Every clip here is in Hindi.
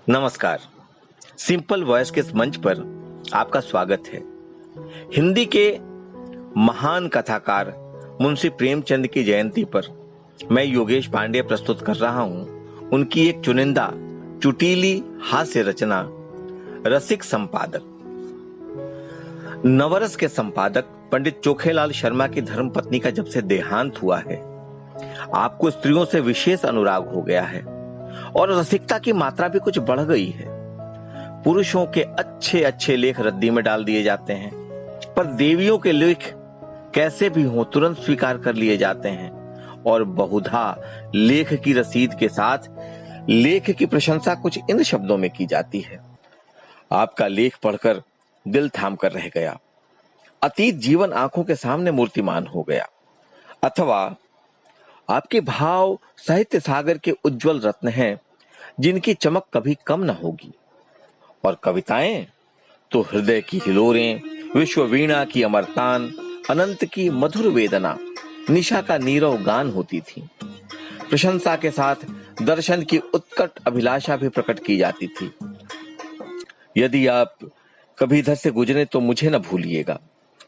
नमस्कार। सिंपल वॉइस के इस मंच पर आपका स्वागत है। हिंदी के महान कथाकार मुंशी प्रेमचंद की जयंती पर मैं योगेश पांडे प्रस्तुत कर रहा हूं उनकी एक चुनिंदा चुटीली हास्य रचना रसिक संपादक। नवरस के संपादक पंडित चोखेलाल शर्मा की धर्मपत्नी का जब से देहांत हुआ है, आपको स्त्रियों से विशेष अनुराग हो गया है और रसिकता की मात्रा भी कुछ बढ़ गई है। पुरुषों के अच्छे अच्छे लेख रद्दी में डाल दिए जाते हैं, पर देवियों के लेख कैसे भी हों तुरंत स्वीकार कर लिए जाते हैं और बहुधा लेख की रसीद के साथ लेख की प्रशंसा कुछ इन शब्दों में की जाती है। आपका लेख पढ़कर दिल थाम कर रह गया, अतीत जीवन आंखों के सामने मूर्तिमान हो गया, अथवा आपके भाव साहित्य सागर के उज्जवल रत्न हैं जिनकी चमक कभी कम न होगी। और कविताएं तो हृदय की हिलोरें, विश्व वीणा की अमरतान, अनंत की मधुर वेदना, निशा का नीरव गान होती थी। प्रशंसा के साथ दर्शन की उत्कट अभिलाषा भी प्रकट की जाती थी। यदि आप कभी इधर से गुजरे तो मुझे न भूलिएगा।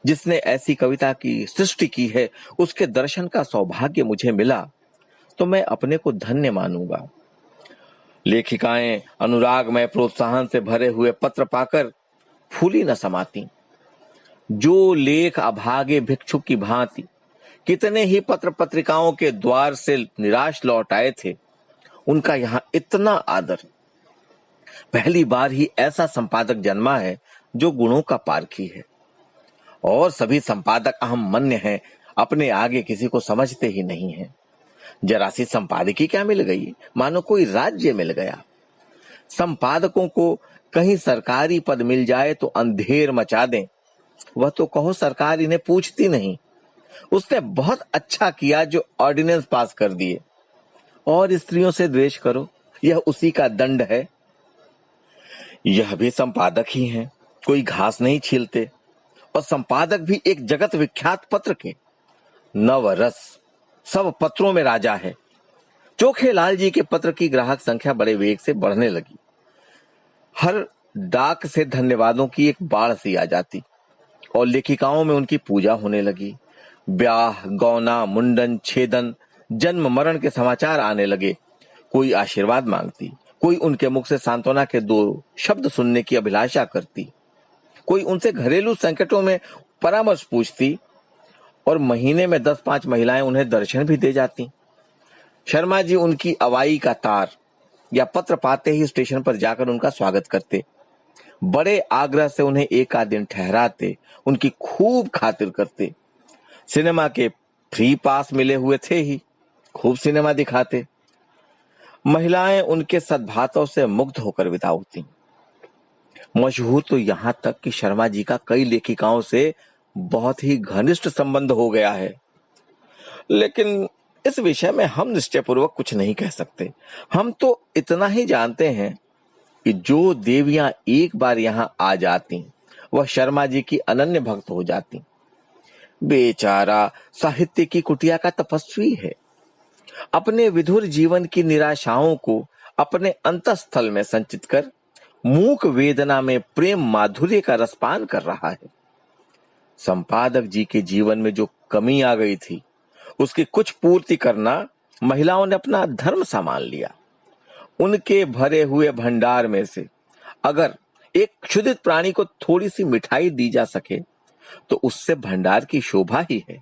जिसने ऐसी कविता की सृष्टि की है उसके दर्शन का सौभाग्य मुझे मिला तो मैं अपने को धन्य मानूंगा। लेखिकाएं अनुराग में प्रोत्साहन से भरे हुए पत्र पाकर फूली न समाती। जो लेख अभागे भिक्षुक की भांति कितने ही पत्र पत्रिकाओं के द्वार से निराश लौट आए थे, उनका यहां इतना आदर। पहली बार ही ऐसा संपादक जन्मा है जो गुणों का पारखी है। और सभी संपादक अहम मन्य हैं, अपने आगे किसी को समझते ही नहीं हैं। जरा सी संपादकी क्या मिल गई, मानो कोई राज्य मिल गया। संपादकों को कहीं सरकारी पद मिल जाए तो अंधेर मचा दें। वह तो कहो सरकार इन्हें पूछती नहीं। उसने बहुत अच्छा किया जो ऑर्डिनेंस पास कर दिए। और स्त्रियों से द्वेष करो, यह उसी का दंड है। यह भी संपादक ही हैं, कोई घास नहीं छीलते। और संपादक भी एक जगत विख्यात पत्र के। नवरस सब पत्रों में राजा है। चोखेलाल जी के पत्र की ग्राहक संख्या बड़े वेग से बढ़ने लगी। हर डाक से धन्यवादों की एक बाढ़ सी आ जाती और लेखिकाओं में उनकी पूजा होने लगी। ब्याह, गौना, मुंडन, छेदन, जन्म मरण के समाचार आने लगे। कोई आशीर्वाद मांगती, कोई उनके मुख से सांत्वना के दो शब्द सुनने की अभिलाषा करती, कोई उनसे घरेलू संकटों में परामर्श पूछती और महीने में 10-5 महिलाएं उन्हें दर्शन भी दे जाती। शर्मा जी उनकी अवाई का तार या पत्र पाते ही स्टेशन पर जाकर उनका स्वागत करते। बड़े आग्रह से उन्हें एक आध दिन ठहराते, उनकी खूब खातिर करते। सिनेमा के फ्री पास मिले हुए थे ही, खूब सिनेमा दिखाते। महिलाएं उनके सद्भाव से मुग्ध होकर विदा होती। मशहूर तो यहां तक कि शर्मा जी का कई लेखिकाओं से बहुत ही घनिष्ठ संबंध हो गया है। लेकिन इस विषय में हम निश्चयपूर्वक कुछ नहीं कह सकते। हम तो इतना ही जानते हैं कि जो देवियां एक बार यहां आ जाती वह शर्मा जी की अनन्य भक्त हो जाती। बेचारा साहित्य की कुटिया का तपस्वी है। अपने विधुर जीवन की निराशाओं को अपने अंतःस्थल में संचित कर मूक वेदना में प्रेम माधुर्य का रसपान कर रहा है। संपादक जी के जीवन में जो कमी आ गई थी उसकी कुछ पूर्ति करना महिलाओं ने अपना धर्म मान लिया। उनके भरे हुए भंडार में से अगर एक क्षुधित प्राणी को थोड़ी सी मिठाई दी जा सके तो उससे भंडार की शोभा ही है।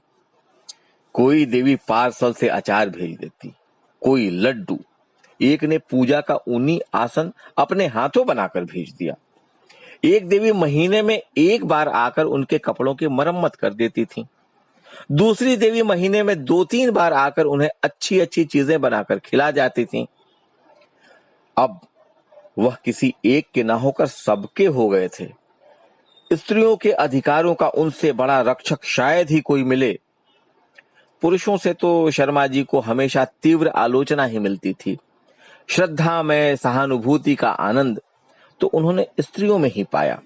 कोई देवी पार्सल से अचार भेज देती, कोई लड्डू। एक ने पूजा का ऊनी आसन अपने हाथों बनाकर भेज दिया। एक देवी महीने में एक बार आकर उनके कपड़ों की मरम्मत कर देती थी। दूसरी देवी महीने में 2-3 बार आकर उन्हें अच्छी अच्छी चीजें बनाकर खिला जाती थी। अब वह किसी एक के ना होकर सबके हो गए थे। स्त्रियों के अधिकारों का उनसे बड़ा रक्षक शायद ही कोई मिले। पुरुषों से तो शर्मा जी को हमेशा तीव्र आलोचना ही मिलती थी। श्रद्धा में सहानुभूति का आनंद तो उन्होंने स्त्रियों में ही पाया।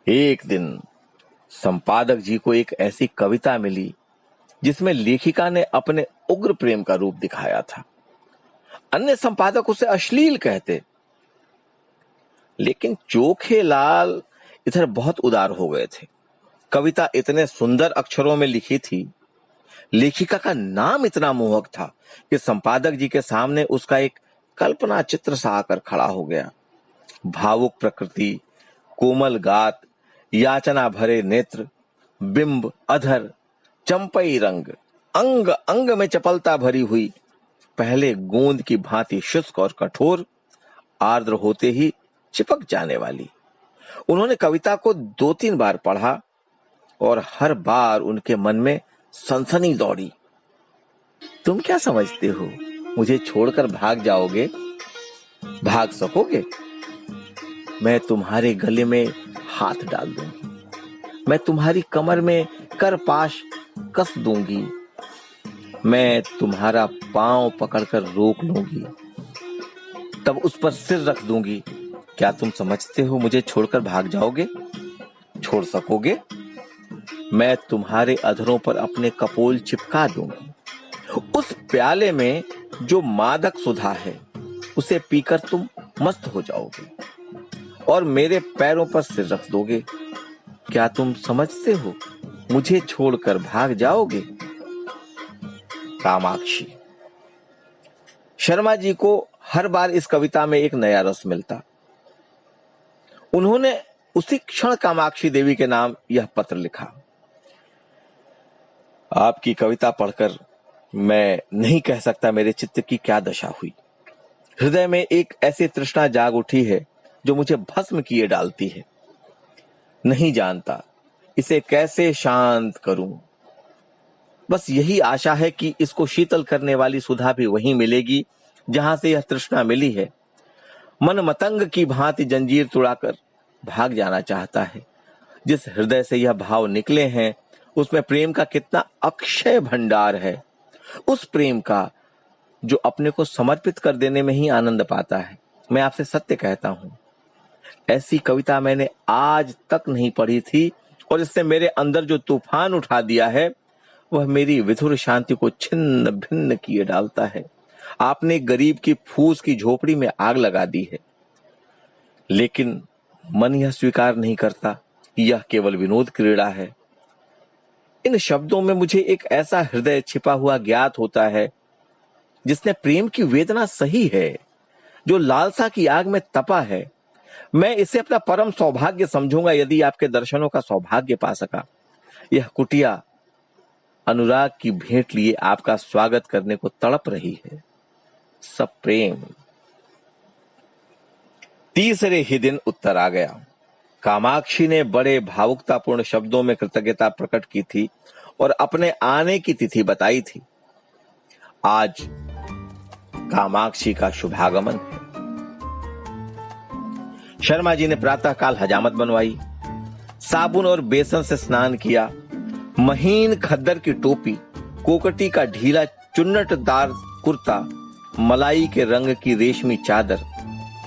एक दिन संपादक जी को एक ऐसी कविता मिली जिसमें लेखिका ने अपने उग्र प्रेम का रूप दिखाया था। अन्य संपादक उसे अश्लील कहते, लेकिन चोखेलाल इधर बहुत उदार हो गए थे। कविता इतने सुंदर अक्षरों में लिखी थी, लेखिका का नाम इतना मोहक था कि संपादक जी के सामने उसका एक कल्पना चित्र सा आकर खड़ा हो गया। भावुक प्रकृति, कोमल गात, याचना भरे नेत्र, बिंब अधर, चंपई रंग, अंग अंग में चपलता भरी हुई, पहले गोंद की भांति शुष्क और कठोर, आर्द्र होते ही चिपक जाने वाली। उन्होंने कविता को 2-3 बार पढ़ा और हर बार उनके मन में सनसनी दौड़ी। तुम क्या समझते हो, मुझे छोड़कर भाग जाओगे? भाग सकोगे? मैं तुम्हारे गले में हाथ डाल दूंगी, मैं तुम्हारी कमर में करपाश कस दूंगी, मैं तुम्हारा पांव पकड़कर रोक लूंगी, तब उस पर सिर रख दूंगी। क्या तुम समझते हो मुझे छोड़कर भाग जाओगे? छोड़ सकोगे? मैं तुम्हारे अधरों पर अपने कपोल चिपका दूंगी, उस प्याले में जो मादक सुधा है उसे पीकर तुम मस्त हो जाओगे और मेरे पैरों पर सिर रख दोगे। क्या तुम समझते हो मुझे छोड़कर भाग जाओगे? कामाक्षी। शर्मा जी को हर बार इस कविता में एक नया रस मिलता। उन्होंने उसी क्षण कामाक्षी देवी के नाम यह पत्र लिखा। आपकी कविता पढ़कर मैं नहीं कह सकता मेरे चित्त की क्या दशा हुई। हृदय में एक ऐसी तृष्णा जाग उठी है जो मुझे भस्म किए डालती है। नहीं जानता इसे कैसे शांत करूं। बस यही आशा है कि इसको शीतल करने वाली सुधा भी वहीं मिलेगी जहां से यह तृष्णा मिली है। मन मतंग की भांति जंजीर तुड़ाकर भाग जाना चाहता है। जिस हृदय से यह भाव निकले हैं उसमें प्रेम का कितना अक्षय भंडार है। उस प्रेम का जो अपने को समर्पित कर देने में ही आनंद पाता है। मैं आपसे सत्य कहता हूं, ऐसी कविता मैंने आज तक नहीं पढ़ी थी और इसने मेरे अंदर जो तूफान उठा दिया है वह मेरी विधुर शांति को छिन्न भिन्न किए डालता है। आपने गरीब की फूस की झोपड़ी में आग लगा दी है, लेकिन मन यह स्वीकार नहीं करता कि यह केवल विनोद क्रीड़ा है। इन शब्दों में मुझे एक ऐसा हृदय छिपा हुआ ज्ञात होता है जिसने प्रेम की वेदना सही है, जो लालसा की आग में तपा है। मैं इसे अपना परम सौभाग्य समझूंगा यदि आपके दर्शनों का सौभाग्य पा सका। यह कुटिया अनुराग की भेंट लिए आपका स्वागत करने को तड़प रही है। सब प्रेम। तीसरे ही दिन उत्तर आ गया। कामाक्षी ने बड़े भावुकतापूर्ण शब्दों में कृतज्ञता प्रकट की थी और अपने आने की तिथि बताई थी। आज कामाक्षी का शुभागमन है। शर्मा जी ने प्रातःकाल हजामत बनवाई, साबुन और बेसन से स्नान किया, महीन खद्दर की टोपी, कोकटी का ढीला चुन्नटदार कुर्ता, मलाई के रंग की रेशमी चादर,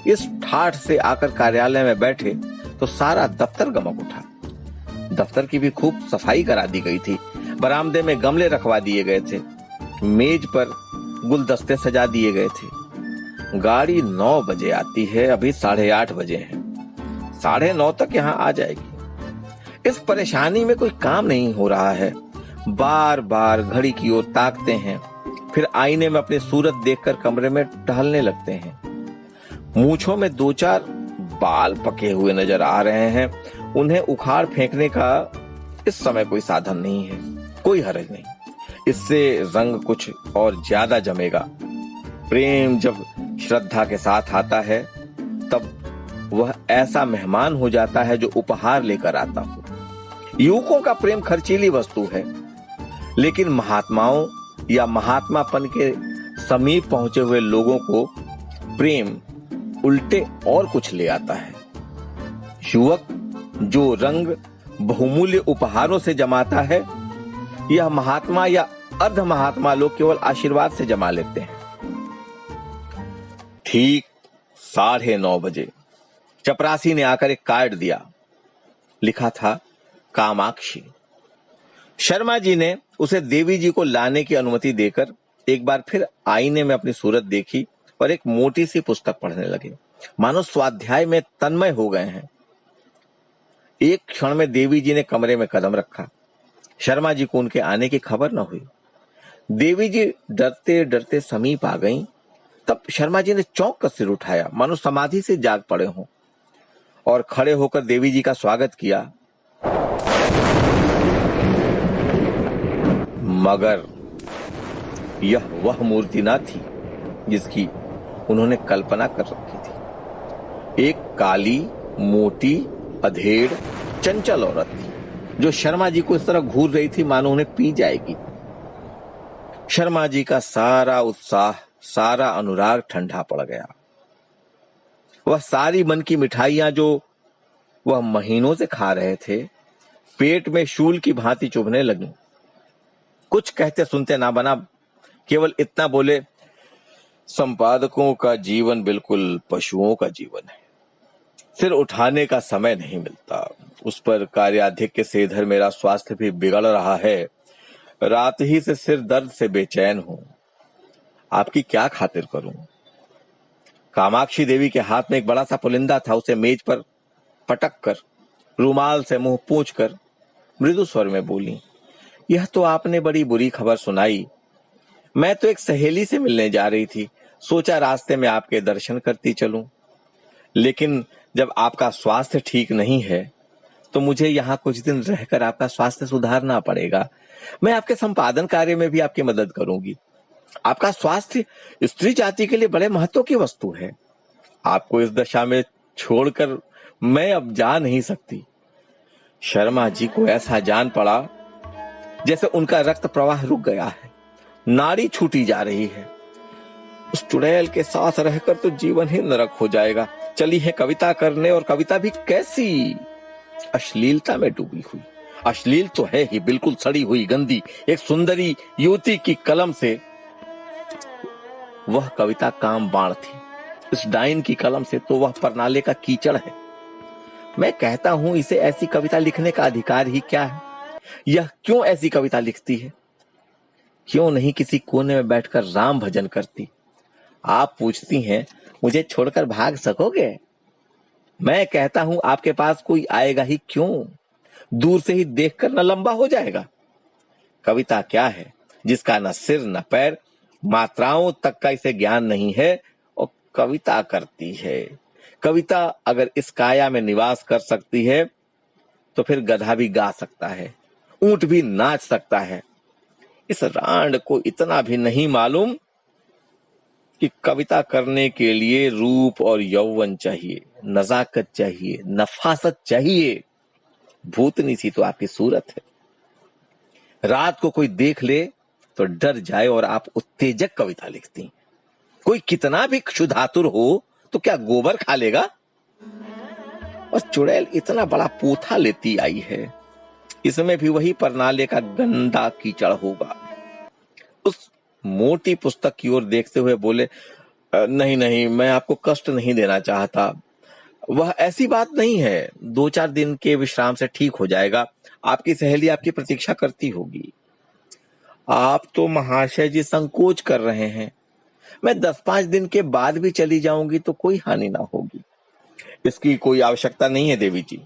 इस ठाठ से आकर कार्यालय में बैठे तो सारा दफ्तर गमक उठा। दफ्तर की भी खूब सफाई करा दी गई थी। बरामदे में गमले रखवा दिए गए थे, मेज पर गुलदस्ते सजा दिए गए थे। गाड़ी 9 बजे आती है, अभी 8:30 बजे हैं। 9:30 तक यहाँ आ जाएगी। इस परेशानी में कोई काम नहीं हो रहा है। बार बार घड़ी की ओर ताकते हैं, फिर आईने में अपनी सूरत देखकर कमरे में टहलने लगते हैं। मूंछों में 2-4 बाल पके हुए नजर आ रहे हैं। उन्हें उखाड़ फेंकने का इस समय कोई साधन नहीं है। कोई हर्ज नहीं, इससे रंग कुछ और ज्यादा जमेगा। प्रेम जब श्रद्धा के साथ आता है तब वह ऐसा मेहमान हो जाता है जो उपहार लेकर आता हो। युवकों का प्रेम खर्चीली वस्तु है, लेकिन महात्माओं या महात्मापन के समीप पहुंचे हुए लोगों को प्रेम उल्टे और कुछ ले आता है। युवक जो रंग बहुमूल्य उपहारों से जमाता है, यह महात्मा या अर्ध महात्मा लोग केवल आशीर्वाद से जमा लेते हैं। ठीक 9:30 बजे चपरासी ने आकर एक कार्ड दिया। लिखा था कामाक्षी। शर्मा जी ने उसे देवी जी को लाने की अनुमति देकर एक बार फिर आईने में अपनी सूरत देखी और एक मोटी सी पुस्तक पढ़ने लगे। मानो स्वाध्याय में तन्मय हो गए हैं। एक क्षण में देवी जी ने कमरे में कदम रखा। शर्मा जी को उनके आने की खबर न हुई। देवी जी डरते डरते समीप आ गईं। तब शर्मा जी ने चौंक कर सिर उठाया, मानो समाधि से जाग पड़े हों, और खड़े होकर देवी जी का स्वागत किया। मगर यह वह मूर्ति न थी जिसकी उन्होंने कल्पना कर रखी थी। एक काली, मोटी, अधेड़, चंचल औरत थी जो शर्मा जी को इस तरह घूर रही थी मानो उन्हें पी जाएगी। शर्मा जी का सारा उत्साह, सारा अनुराग ठंडा पड़ गया। वह सारी मन की मिठाइयां जो वह महीनों से खा रहे थे, पेट में शूल की भांति चुभने लगी। कुछ कहते सुनते ना बना, केवल इतना बोले, संपादकों का जीवन बिल्कुल पशुओं का जीवन है। सिर उठाने का समय नहीं मिलता। उस पर कार्याध्यक्ष से इधर मेरा स्वास्थ्य भी बिगड़ रहा है। रात ही से सिर दर्द से बेचैन हूं। आपकी क्या खातिर करूं? कामाक्षी देवी के हाथ में एक बड़ा सा पुलिंदा था। उसे मेज पर पटक कर, रुमाल से मुंह पोंछ कर मृदु स्वर में बोली, यह तो आपने बड़ी बुरी खबर सुनाई। मैं तो एक सहेली से मिलने जा रही थी, सोचा रास्ते में आपके दर्शन करती चलूं। लेकिन जब आपका स्वास्थ्य ठीक नहीं है तो मुझे यहाँ कुछ दिन रहकर आपका स्वास्थ्य सुधारना पड़ेगा। मैं आपके संपादन कार्य में भी आपकी मदद करूंगी। आपका स्वास्थ्य स्त्री जाति के लिए बड़े महत्व की वस्तु है। आपको इस दशा में छोड़कर मैं अब जा नहीं सकती। शर्मा जी को ऐसा जान पड़ा जैसे उनका रक्त प्रवाह रुक गया है, नाड़ी छूटी जा रही है। उस चुड़ैल के साथ रहकर तो जीवन ही नरक हो जाएगा। चली है कविता करने, और कविता भी कैसी, अश्लीलता में डूबी हुई। अश्लील तो है ही, बिल्कुल सड़ी हुई, गंदी। एक सुंदरी युवती की कलम से वह कविता काम बाण थी। इस डाइन की कलम से तो वह परनाले का कीचड़ है। मैं कहता हूं, इसे ऐसी कविता लिखने का अधिकार ही क्या है? यह क्यों ऐसी कविता लिखती है? क्यों नहीं किसी कोने में बैठकर राम भजन करती? आप पूछती हैं, मुझे छोड़कर भाग सकोगे? मैं कहता हूं, आपके पास कोई आएगा ही क्यों? दूर से ही देखकर न लंबा हो जाएगा। कविता क्या है जिसका न सिर न पैर, मात्राओं तक का इसे ज्ञान नहीं है, और कविता करती है। कविता अगर इस काया में निवास कर सकती है तो फिर गधा भी गा सकता है, ऊंट भी नाच सकता है। इस रांड को इतना भी नहीं मालूम कि कविता करने के लिए रूप और यौवन चाहिए, नजाकत चाहिए, नफासत चाहिए। भूतनी सी तो आपकी सूरत है। रात को कोई देख ले तो डर जाए और आप उत्तेजक कविता लिखती। कोई कितना भी क्षुधातुर हो तो क्या गोबर खा लेगा? और चुड़ैल इतना बड़ा पोथा लेती आई है, इसमें भी वही परनाले का गंदा कीचड़ होगा। उस मोटी पुस्तक की ओर देखते हुए बोले, नहीं नहीं, मैं आपको कष्ट नहीं देना चाहता। वह ऐसी बात नहीं है, 2-4 दिन के विश्राम से ठीक हो जाएगा। आपकी सहेली आपकी प्रतीक्षा करती होगी। आप तो महाशय जी संकोच कर रहे हैं। मैं 10-5 दिन के बाद भी चली जाऊंगी तो कोई हानि ना होगी। इसकी कोई आवश्यकता नहीं है देवी जी।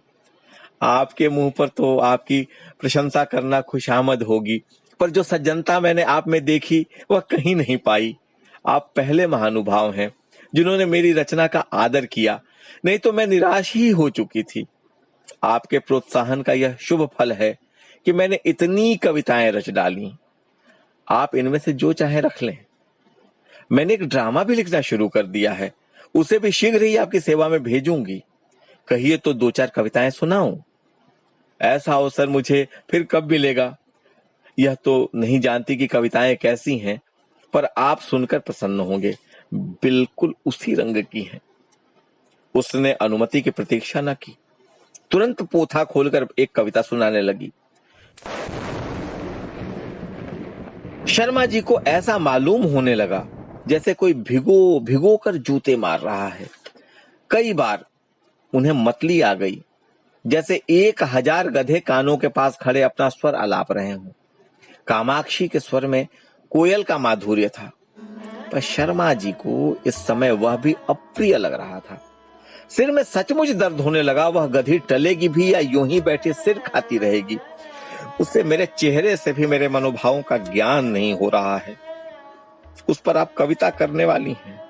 आपके मुंह पर तो आपकी प्रशंसा करना खुशामद होगी, पर जो सज्जनता मैंने आप में देखी वह कहीं नहीं पाई। आप पहले महानुभाव हैं जिन्होंने मेरी रचना का आदर किया, नहीं तो मैं निराश ही हो चुकी थी। आपके प्रोत्साहन का यह शुभ फल है कि मैंने इतनी कविताएं रच डाली। आप इनमें से जो चाहे रख लें। मैंने एक ड्रामा भी लिखना शुरू कर दिया है, उसे भी शीघ्र ही आपकी सेवा में भेजूंगी। कहिए तो 2-4 कविताएं सुनाऊं। ऐसा अवसर मुझे फिर कब मिलेगा? यह तो नहीं जानती कि कविताएं कैसी हैं, पर आप सुनकर प्रसन्न होंगे। बिल्कुल उसी रंग की हैं। उसने अनुमति की प्रतीक्षा न की, तुरंत पोथा खोलकर एक कविता सुनाने लगी। शर्मा जी को ऐसा मालूम होने लगा जैसे कोई भिगो भिगो कर जूते मार रहा है। कई बार उन्हें मतली आ गई, जैसे 1000 गधे कानों के पास खड़े अपना स्वर आलाप रहे हों। कामाक्षी के स्वर में कोयल का माधुर्य था। पर शर्मा जी को इस समय वह भी अप्रिय लग रहा था। सिर में सचमुच दर्द होने लगा। वह गधी टलेगी भी या यूं ही बैठे सिर खाती रहेगी, उससे मेरे चेहरे से भी मेरे मनोभावों का ज्ञान नहीं हो रहा है। उस पर आप कविता करने वाली हैं।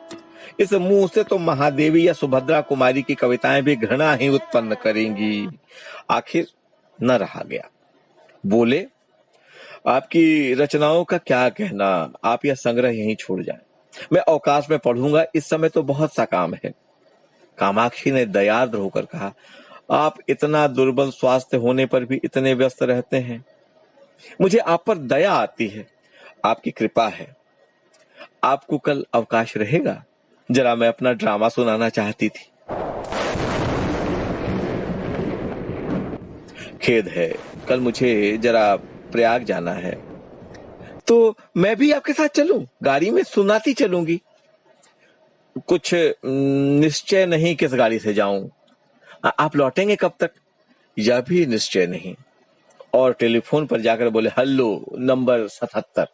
इस मुंह से तो महादेवी या सुभद्रा कुमारी की कविताएं भी घृणा ही उत्पन्न करेंगी। आखिर न रहा गया। बोले, आपकी रचनाओं का क्या कहना, आप यह संग्रह यहीं छोड़ जाएं। मैं अवकाश में पढ़ूंगा, इस समय तो बहुत सा काम है। कामाक्षी ने दयार्द्र होकर कहा, आप इतना दुर्बल स्वास्थ्य होने पर भी इतने व्यस्त रहते हैं। मुझे आप पर दया आती है, आपकी कृपा है। आपको कल अवकाश रहेगा? जरा मैं अपना ड्रामा सुनाना चाहती थी। खेद है, कल मुझे जरा प्रयाग जाना है। तो मैं भी आपके साथ चलूं? गाड़ी में सुनाती चलूंगी। कुछ निश्चय नहीं किस गाड़ी से जाऊं। आप लौटेंगे कब तक? यह भी निश्चय नहीं। और टेलीफोन पर जाकर बोले, हेलो, नंबर 77।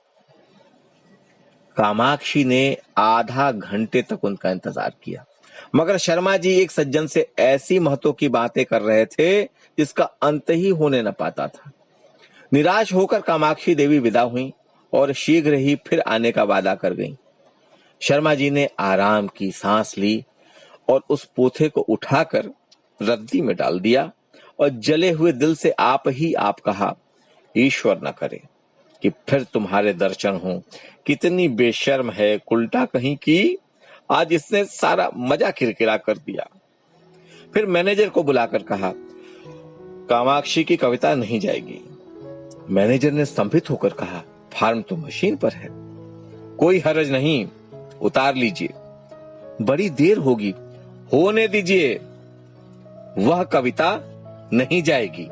कामाक्षी ने आधा घंटे तक उनका इंतजार किया, मगर शर्मा जी एक सज्जन से ऐसी महत्व की बातें कर रहे थे जिसका अंत ही होने न पाता था। निराश होकर कामाक्षी देवी विदा हुई और शीघ्र ही फिर आने का वादा कर गईं। शर्मा जी ने आराम की सांस ली और उस पोथे को उठाकर रद्दी में डाल दिया और जले हुए दिल से आप ही आप कहा, ईश्वर न करे कि फिर तुम्हारे दर्शन हो। कितनी बेशर्म है उल्टा कहीं की, आज इसने सारा मजा किरकिरा कर दिया। फिर मैनेजर को बुलाकर कहा, कामाक्षी की कविता नहीं जाएगी। मैनेजर ने स्तंभित होकर कहा, फार्म तो मशीन पर है। कोई हर्ज नहीं, उतार लीजिए। बड़ी देर होगी, होने दीजिए। वह कविता नहीं जाएगी।